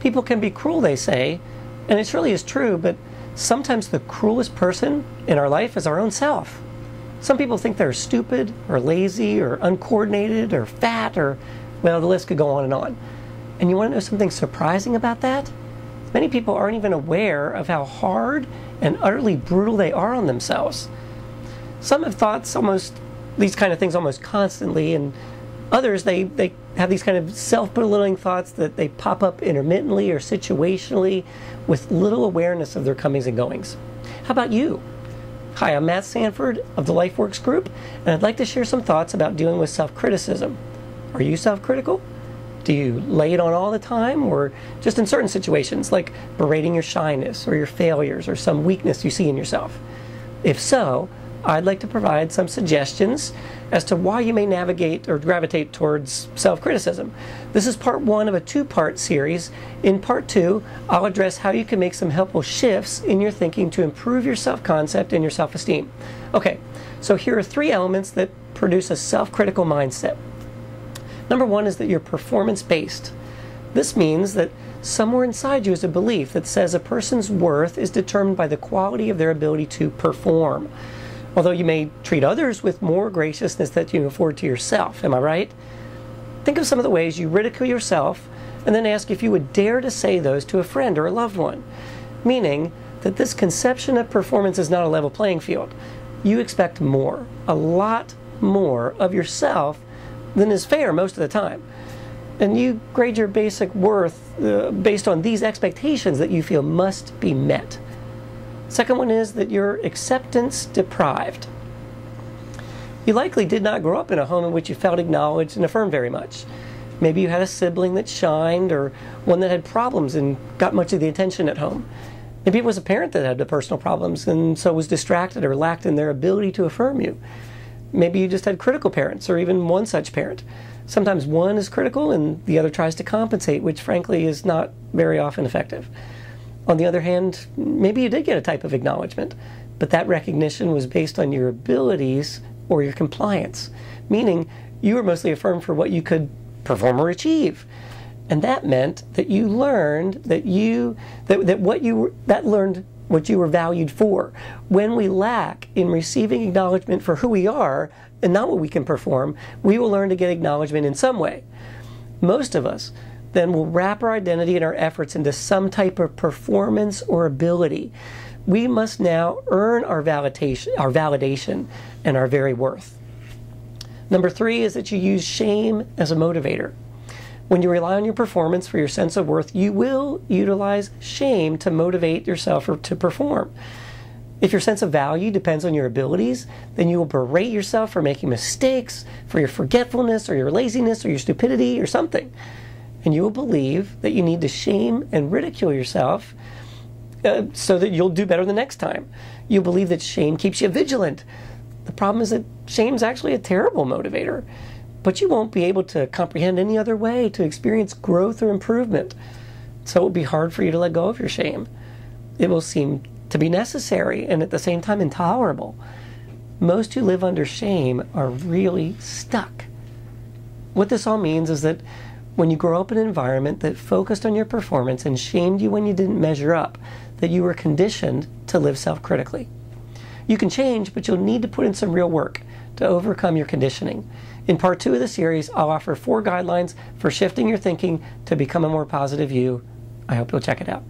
People can be cruel, they say, and it surely is true, but sometimes the cruelest person in our life is our own self. Some people think they're stupid or lazy or uncoordinated or fat or, well, the list could go on and on. And you want to know something surprising about that? Many people aren't even aware of how hard and utterly brutal they are on themselves. Some have thoughts these kind of things almost constantly, and others, they have these kind of self-belittling thoughts that they pop up intermittently or situationally with little awareness of their comings and goings. How about you? Hi, I'm Matt Sanford of the LifeWorks group, and I'd like to share some thoughts about dealing with self-criticism. Are you self-critical? Do you lay it on all the time, or just in certain situations, like berating your shyness or your failures or some weakness you see in yourself? If so, I'd like to provide some suggestions as to why you may navigate or gravitate towards self-criticism. This is part one of a two-part series. In part two, I'll address how you can make some helpful shifts in your thinking to improve your self-concept and your self-esteem. Okay, so here are three elements that produce a self-critical mindset. Number one is that you're performance-based. This means that somewhere inside you is a belief that says a person's worth is determined by the quality of their ability to perform. Although you may treat others with more graciousness than you afford to yourself. Am I right? Think of some of the ways you ridicule yourself and then ask if you would dare to say those to a friend or a loved one. Meaning that this conception of performance is not a level playing field. You expect more, a lot more of yourself than is fair most of the time. And you grade your basic worth based on these expectations that you feel must be met. Second one is that you're acceptance deprived. You likely did not grow up in a home in which you felt acknowledged and affirmed very much. Maybe you had a sibling that shined, or one that had problems and got much of the attention at home. Maybe it was a parent that had the personal problems and so was distracted or lacked in their ability to affirm you. Maybe you just had critical parents, or even one such parent. Sometimes one is critical and the other tries to compensate, which frankly is not very often effective. On the other hand, maybe you did get a type of acknowledgement, but that recognition was based on your abilities or your compliance, meaning you were mostly affirmed for what you could perform or achieve. And that meant that you learned what you were valued for. When we lack in receiving acknowledgement for who we are and not what we can perform, we will learn to get acknowledgement in some way. Most of us then will wrap our identity and our efforts into some type of performance or ability. We must now earn our validation and our very worth. Number three is that you use shame as a motivator. When you rely on your performance for your sense of worth, you will utilize shame to motivate yourself or to perform. If your sense of value depends on your abilities, then you will berate yourself for making mistakes, for your forgetfulness or your laziness or your stupidity or something. And you will believe that you need to shame and ridicule yourself so that you'll do better the next time. You'll believe that shame keeps you vigilant. The problem is that shame's actually a terrible motivator, but you won't be able to comprehend any other way to experience growth or improvement. So it will be hard for you to let go of your shame. It will seem to be necessary and at the same time intolerable. Most who live under shame are really stuck. What this all means is that when you grow up in an environment that focused on your performance and shamed you when you didn't measure up, that you were conditioned to live self-critically. You can change, but you'll need to put in some real work to overcome your conditioning. In part two of the series, I'll offer 4 guidelines for shifting your thinking to become a more positive you. I hope you'll check it out.